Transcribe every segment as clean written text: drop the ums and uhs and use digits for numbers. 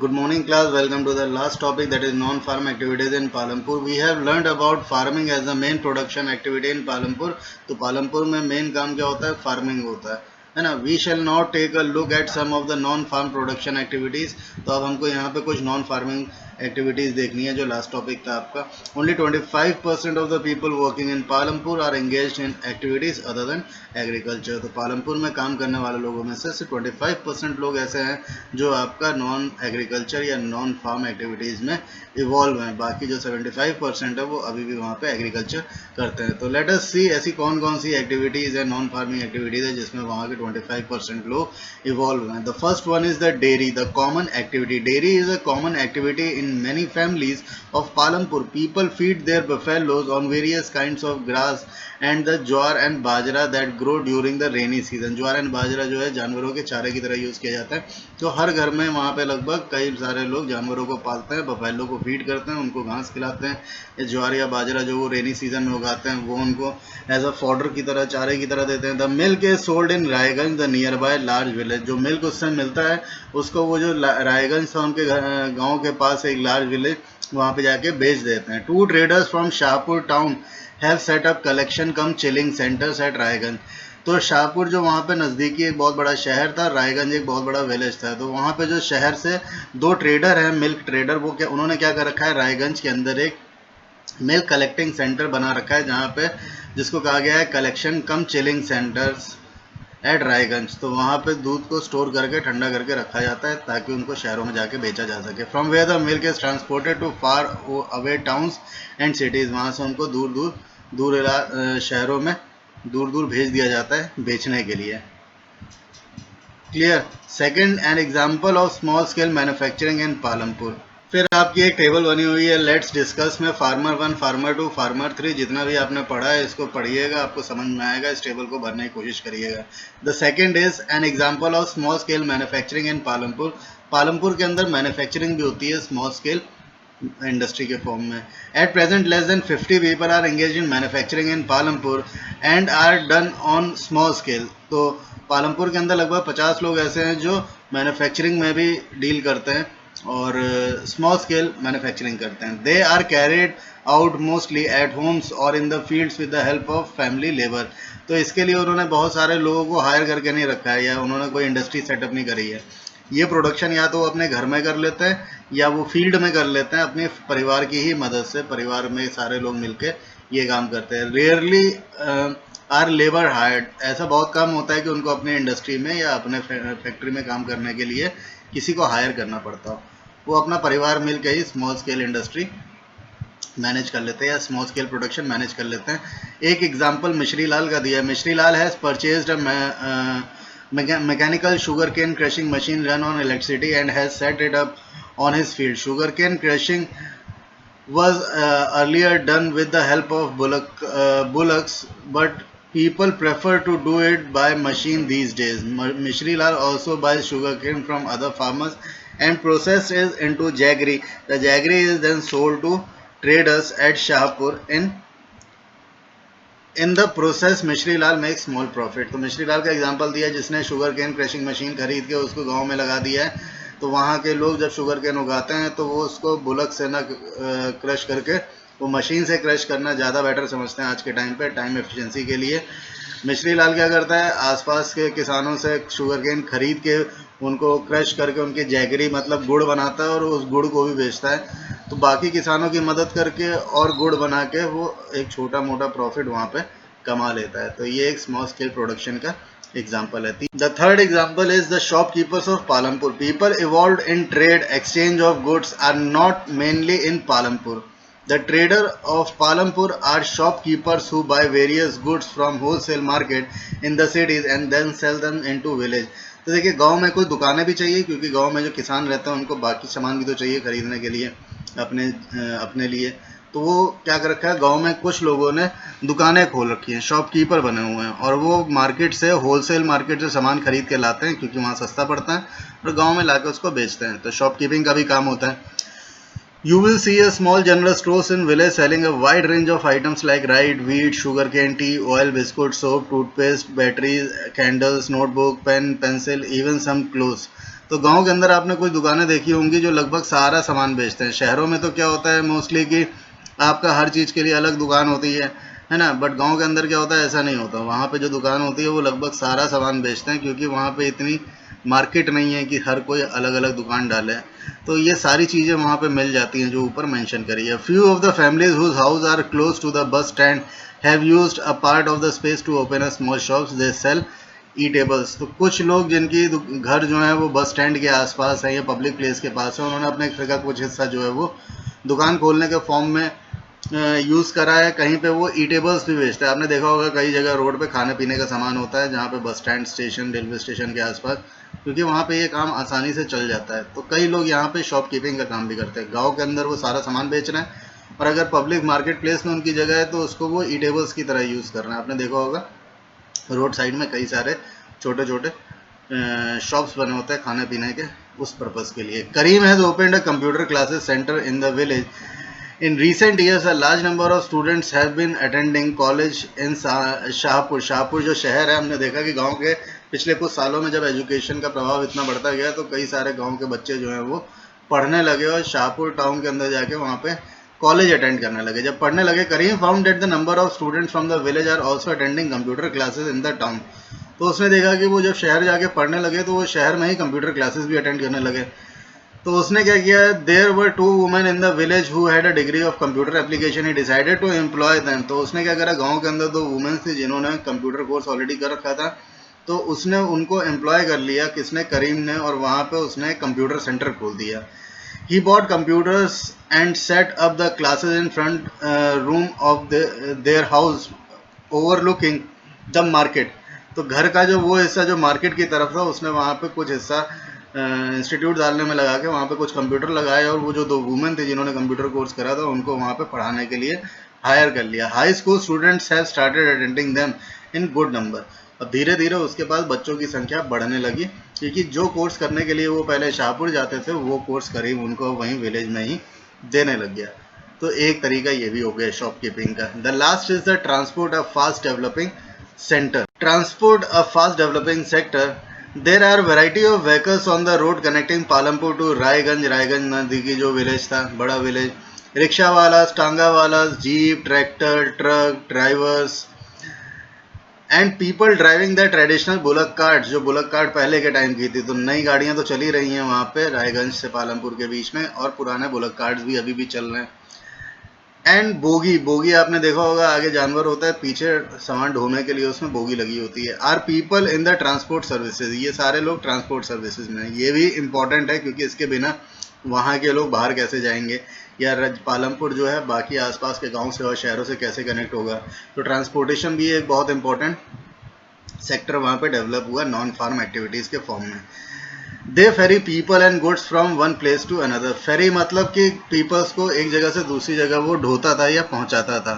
Good morning class, welcome to the last topic, that is non-farm activities in Palampur. We have learned about farming as the main production activity in Palampur. तो पालमपुर में main काम क्या होता है? Farming होता है ना. We shall not take a look at some of the non farm production activities. तो अब हमको यहाँ पे कुछ नॉन फार्मिंग एक्टिविटीज़ देखनी है, जो लास्ट टॉपिक था आपका. Only 25% of the people working in Palampur are engaged in activities other than agriculture. तो पालमपुर में काम करने वाले लोगों में से सिर्फ 25% लोग ऐसे हैं जो आपका नॉन एग्रीकल्चर या नॉन फार्म एक्टिविटीज़ में इवॉल्व हैं. बाकी जो 75% है वो अभी भी वहाँ पे एग्रीकल्चर करते हैं. तो लेट अस सी ऐसी कौन कौन सी एक्टिविटीज़ है, नॉन फार्मिंग एक्टिविटीज़ है, जिसमें वहाँ के 25% लोग इवॉल्व हैं. The first one is the dairy, the common activity. Dairy is a common activity in many families of Palampur. People feed their buffaloes on various kinds of grass and the jowar and bajra that grow during the rainy season. Jowar and bajra जो है जानवरों के चारे की तरह use किया जाता है. तो हर घर में वहाँ पे लगभग कई सारे लोग जानवरों को पालते हैं, बफेलो को फीड करते हैं, उनको घास खिलाते हैं. ये ज्वार या बाजरा जो वो रेनी सीजन में उगाते हैं वो उनको एज अ फॉडर की तरह, चारे की तरह देते हैं. The milk is sold in Raiganj the near by large village. जो मिल्क उससे मिलता है उसको वो जो रायगंज था उनके गाँव के पास एक लार्ज विलेज, वहाँ पे जाके बेच देते हैं. Two traders from Shahpur town have set up collection cum chilling centres at Raiganj. तो शाहपुर जो वहाँ पे नज़दीकी एक बहुत बड़ा शहर था, रायगंज एक बहुत बड़ा विलेज था. तो वहाँ पे जो शहर से दो ट्रेडर हैं, मिल्क ट्रेडर, वो क्या उन्होंने क्या कर रखा है, रायगंज के अंदर एक मिल्क कलेक्टिंग सेंटर बना रखा है, जहाँ पे जिसको कहा गया है collection cum chilling centres at Raiganj. तो वहाँ पे दूध को स्टोर करके ठंडा करके रखा जाता है ताकि उनको शहरों में जाके बेचा जा सके. From where the milk is transported to far away towns and cities. वहाँ से उनको दूर शहरों में दूर दूर भेज दिया जाता है बेचने के लिए. Clear. Second, N example of small scale manufacturing in Palampur. फिर आपकी एक टेबल बनी हुई है, लेट्स डिस्कस में फार्मर 1, फार्मर 2, फार्मर 3. जितना भी आपने पढ़ा है इसको पढ़िएगा, आपको समझ में आएगा. इस टेबल को भरने की कोशिश करिएगा. The second is an example of small scale manufacturing in Palampur. Palampur के अंदर मैन्युफैक्चरिंग भी होती है स्मॉल स्केल इंडस्ट्री के फॉर्म में. At present less than 50 people are engage in manufacturing in Palampur and are done on small scale. तो पालमपुर के अंदर लगभग 50 लोग ऐसे हैं जो मैन्युफैक्चरिंग में भी डील करते हैं और स्मॉल स्केल मैन्युफैक्चरिंग करते हैं. They are carried out mostly at homes और in the fields with the help of family labour. तो इसके लिए उन्होंने बहुत सारे लोगों को हायर करके नहीं रखा है या उन्होंने कोई इंडस्ट्री सेटअप नहीं करी है. ये प्रोडक्शन या तो वो अपने घर में कर लेते हैं या वो फील्ड में कर लेते हैं अपने परिवार की ही मदद से. परिवार में सारे लोग मिलके ये काम करते हैं. Rarely are labour hired. ऐसा बहुत कम होता है कि उनको अपने इंडस्ट्री में या अपने फैक्ट्री में काम करने के लिए किसी को हायर करना पड़ता हो. वो अपना परिवार मिल के ही स्मॉल स्केल इंडस्ट्री मैनेज कर लेते हैं या स्मॉल स्केल प्रोडक्शन मैनेज कर लेते हैं. एक एग्जांपल मिश्री लाल का दिया है. Mishri Lal has purchased mechanical sugarcane crushing machine run on electricity and has set it up on his field. Sugarcane crushing was earlier done with the help of bullocks, but people prefer to do it by machine these days. Mishri Lal also buys sugarcane from other farmers and processed it into jaggery. The jaggery is then sold to traders at Shahpur. In the process Mishri Lal make small profit. तो मिश्री लाल का example दिया जिसने sugar cane crushing machine खरीद के उसको गांव में लगा दिया है. तो वहाँ के लोग जब शुगर केन उगाते हैं तो वो उसको बुलक से ना क्रश करके वो मशीन से क्रश करना ज़्यादा बेटर समझते हैं आज के टाइम पे, टाइम एफिशिएंसी के लिए. मिश्री लाल क्या करता है, आसपास के किसानों से शुगर केन खरीद के उनको क्रश करके उनकी जैगरी मतलब गुड़ बनाता है और उस गुड़ को भी बेचता है. तो बाकी किसानों की मदद करके और गुड़ बना के वो एक छोटा मोटा प्रॉफिट वहाँ पे कमा लेता है. तो ये एक स्मॉल स्केल प्रोडक्शन का एग्जाम्पल है. The third example is the shopkeepers of Palampur. People involve in trade exchange of goods are not mainly in Palampur. The trader of Palampur are shopkeepers who buy various goods from wholesale market in the cities and then sell them into village. तो देखिए गांव में कोई दुकानें भी चाहिए क्योंकि गांव में जो किसान रहते हैं उनको बाकी सामान भी तो चाहिए खरीदने के लिए अपने लिए. तो वो क्या कर रखा है, गांव में कुछ लोगों ने दुकानें खोल रखी हैं, शॉपकीपर बने हुए हैं और वो मार्केट से, होलसेल मार्केट से सामान खरीद के लाते हैं क्योंकि वहाँ सस्ता पड़ता है और गाँव में लाकर उसको बेचते हैं. तो शॉपकीपिंग का भी काम होता है. You will see a small general stores in village selling a wide range of items like rye, wheat, sugarcane, tea, oil, biscuit, soap, toothpaste, batteries, candles, notebook, pen, pencil, even some clothes. तो गांव के अंदर आपने कुछ दुकानें देखी होंगी जो लगभग सारा सामान बेचते हैं। शहरों में तो क्या होता है मोस्टली कि आपका हर चीज़ के लिए अलग दुकान होती है ना, बट गांव के अंदर क्या होता है, ऐसा नहीं होता। वहाँ पे जो दुकान होती है वो लगभग सारा सामान बेचते हैं, क्योंकि वहाँ पे इतनी मार्केट नहीं है कि हर कोई अलग अलग दुकान डाले। तो ये सारी चीज़ें वहाँ पे मिल जाती हैं जो ऊपर मेंशन करी है। Few of the families whose house are close to the bus stand have used a part of the space to open a small shops they sell eatables. तो कुछ लोग जिनकी घर जो है वो बस स्टैंड के आसपास है या पब्लिक प्लेस के पास है, उन्होंने अपने घर का कुछ हिस्सा जो है वो दुकान खोलने के फॉर्म में यूज़ करा है। कहीं पे वो ईटेबल्स भी बेचता है। आपने देखा होगा कई जगह रोड पे खाने पीने का सामान होता है, जहाँ पे bus stand, station, railway station के आसपास, क्योंकि वहाँ पे ये काम आसानी से चल जाता है। तो कई लोग यहाँ पे शॉपकीपिंग का काम भी करते हैं। गाँव के अंदर वो सारा सामान बेच रहे हैं, और अगर पब्लिक मार्केट प्लेस में उनकी जगह है तो उसको वो ईटेबल्स की तरह यूज़ कर रहे हैं। आपने देखा होगा रोड साइड में कई सारे छोटे छोटे शॉप्स बने होते हैं खाने पीने के, उस पर्पज़ के लिए। Karim has opened a computer classes centre in the village. In recent years, a large number of students have been attending college in Shahpur. Shahpur जो शहर है, हमने देखा कि गांव के पिछले कुछ सालों में जब एजुकेशन का प्रभाव इतना बढ़ता गया तो कई सारे गांव के बच्चे जो हैं वो पढ़ने लगे और शाहपुर टाउन के अंदर जाके वहाँ पे कॉलेज अटेंड करने लगे। जब पढ़ने लगे, Karim found that the number of students from the village are also attending computer classes in the town. तो उसने देखा कि वो जब शहर जाके पढ़ने लगे तो वो शहर में ही कंप्यूटर क्लासेस भी अटेंड करने लगे। तो उसने क्या किया, there were 2 women in the village who had a degree of computer application, he decided to employ them. तो उसने क्या करा, गांव के अंदर 2 वुमेन थी जिन्होंने कंप्यूटर कोर्स ऑलरेडी कर रखा था, तो उसने उनको एम्प्लॉय कर लिया। किसने? करीम ने। और वहाँ पे उसने कंप्यूटर सेंटर खोल दिया। He bought computers and set up the classes in front room of their house overlooking the market. तो घर का जो वो हिस्सा जो मार्केट की तरफ था, उसने वहाँ पे कुछ हिस्सा इंस्टीट्यूट डालने में लगा के वहाँ पे कुछ कंप्यूटर लगाए, और वो जो 2 वुमेन थे जिन्होंने कंप्यूटर कोर्स करा था उनको वहाँ पे पढ़ाने के लिए हायर कर लिया। High school students have started attending them in good number. और धीरे धीरे उसके पास बच्चों की संख्या बढ़ने लगी, क्योंकि जो कोर्स करने के लिए वो पहले शाहपुर जाते थे वो कोर्स करीब उनको वहीं विलेज में ही देने लग गया। तो एक तरीका ये भी हो गया शॉपकीपिंग का। The last is the transport, a fast developing centre. Transport, a fast developing sector. There are variety of vehicles on the road connecting Palampur to Raiganj. Raiganj नज़दीकी जो विलेज था, बड़ा विलेज, रिक्शा वाला, टांगा वाला, jeep, tractor, truck drivers and people driving the traditional bullock cart. जो bullock cart पहले के टाइम की थी, तो नई गाड़ियां तो चली रही हैं वहाँ पे रायगंज से पालमपुर के बीच में, और पुराने बुलक कार्ट्स भी अभी भी चल रहे हैं। एंड बोगी, बोगी आपने देखा होगा, आगे जानवर होता है, पीछे सामान ढोने के लिए उसमें बोगी लगी होती है। Are people in the transport services. ये सारे लोग ट्रांसपोर्ट सर्विसेज में। ये भी इंपॉर्टेंट है, क्योंकि इसके बिना वहाँ के लोग बाहर कैसे जाएंगे, या पालमपुर जो है बाकी आसपास के गांव से और शहरों से कैसे कनेक्ट होगा। तो ट्रांसपोर्टेशन भी एक बहुत इंपॉर्टेंट सेक्टर वहाँ पे डेवलप हुआ नॉन फार्म एक्टिविटीज़ के फॉर्म में। They ferry people and goods from one place to another. Ferry मतलब कि पीपल्स को एक जगह से दूसरी जगह वो ढोता था या पहुंचाता था,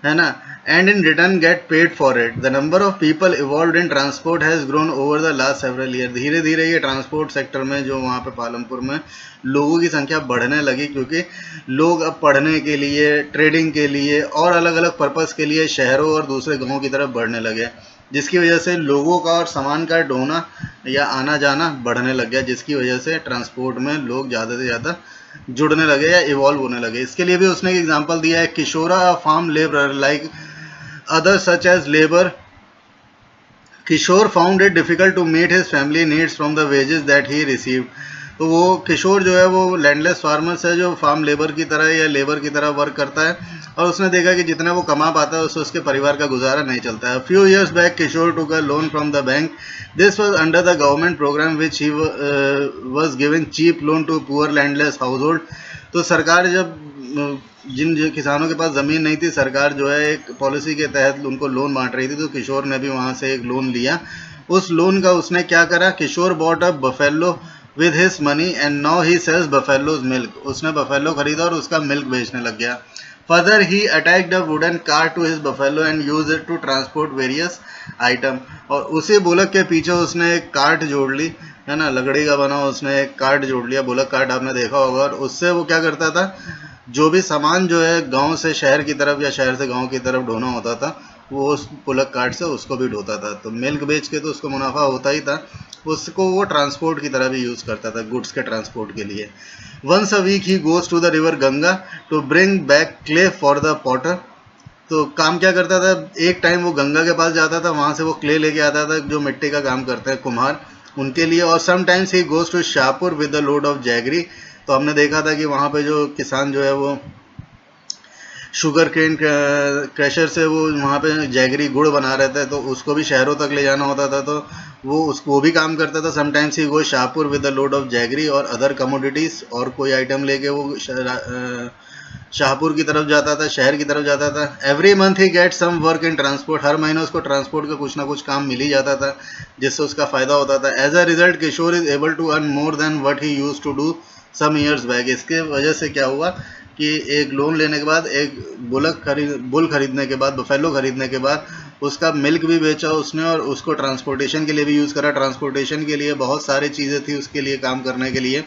है ना। And in return get paid for it. The number of people involve in transport has grown over the last several year. धीरे धीरे ये ट्रांसपोर्ट सेक्टर में जो वहाँ पे पालमपुर में लोगों की संख्या बढ़ने लगी, क्योंकि लोग अब पढ़ने के लिए, ट्रेडिंग के लिए और अलग अलग पर्पज़ के लिए शहरों और दूसरे गाँवों की तरफ बढ़ने लगे, जिसकी वजह से लोगों का और सामान का ढोना या आना जाना बढ़ने लग गया, जिसकी वजह से ट्रांसपोर्ट में लोग ज़्यादा से ज़्यादा जुड़ने लगे या इवॉल्व होने लगे। इसके लिए भी उसने एक एग्जांपल दिया है, Kishora a farm labour like other such as labour. Kishor found it difficult to meet his family needs from the wages that he received. तो वो किशोर जो है वो लैंडलेस फार्मर्स है, जो फार्म लेबर की तरह या लेबर की तरह वर्क करता है, और उसने देखा कि जितना वो कमा पाता है उससे उसके परिवार का गुजारा नहीं चलता है। Few years back Kishore took a loan from the bank. This was under the government programme which he was giving cheap loan to poor landless household. तो सरकार जब जिन किसानों के पास ज़मीन नहीं थी, सरकार जो है एक पॉलिसी के तहत उनको लोन बांट रही थी, तो किशोर ने भी वहाँ से एक लोन लिया। उस लोन का उसने क्या करा, Kishor bought a buffalo with his money and now he sells buffalo's milk। उसने बफेलो खरीदा और उसका मिल्क बेचने लग गया। Further he attacked a wooden cart to his buffalo and used it to transport various item। और उसी बुलक के पीछे उसने एक कार्ट जोड़ ली, है ना, लकड़ी का बना उसने एक कार्ट जोड़ लिया, बुलक कार्ट आपने देखा होगा। और उससे वो क्या करता था, जो भी सामान जो है गांव से शहर की तरफ या शहर से गांव की तरफ ढोना होता था, वो उस बुलक कार्ट से उसको भी ढोता था। तो मिल्क बेच के तो उसको मुनाफा होता ही था, उसको वो ट्रांसपोर्ट की तरह भी यूज़ करता था, गुड्स के ट्रांसपोर्ट के लिए। Once a week he goes to the river Ganga to bring back clay for the potter. तो काम क्या करता था, एक टाइम वो गंगा के पास जाता था, वहाँ से वो क्ले लेके आता था, जो मिट्टी का काम करते हैं कुम्हार, उनके लिए। और sometimes he goes to Shahpur with the load of jaggery. तो हमने देखा था कि वहाँ पे जो किसान जो है वो शुगर केन क्रशर से वो वहाँ पे जैगरी गुड़ बना रहे थे, तो उसको भी शहरों तक ले जाना होता था, तो वो भी काम करता था। समटाइम्स ही वो Shahpur with the load of jaggery और अदर कमोडिटीज़, और कोई आइटम लेके वो शाहपुर की तरफ जाता था, शहर की तरफ जाता था। Every month he get some work in transport. हर महीने उसको ट्रांसपोर्ट का कुछ ना कुछ काम मिल ही जाता था, जिससे उसका फ़ायदा होता था। As a result Kishore is able to earn more than what he use to do some years back. इसके वजह से क्या हुआ कि एक लोन लेने के बाद, एक बुल खरीदने के बाद, बफेलो खरीदने के बाद, उसका मिल्क भी बेचा उसने, और उसको ट्रांसपोर्टेशन के लिए भी यूज़ करा। ट्रांसपोर्टेशन के लिए बहुत सारी चीज़ें थी उसके लिए काम करने के लिए।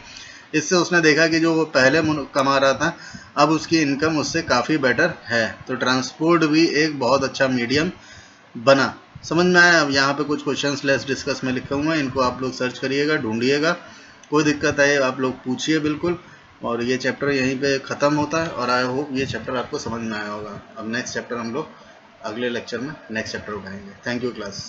इससे उसने देखा कि जो वो पहले कमा रहा था, अब उसकी इनकम उससे काफ़ी बेटर है। तो ट्रांसपोर्ट भी एक बहुत अच्छा मीडियम बना। समझ में आया? अब यहाँ पे कुछ क्वेश्चंस लेस डिस्कस में लिखे हुए हैं, इनको आप लोग सर्च करिएगा, ढूंढिएगा। कोई दिक्कत है आप लोग पूछिए बिल्कुल। और ये चैप्टर यहीं पे ख़त्म होता है, और आई होप ये चैप्टर आपको समझ में आया होगा। अब नेक्स्ट चैप्टर हम लोग अगले लेक्चर में नेक्स्ट चैप्टर उठाएंगे। Thank you class.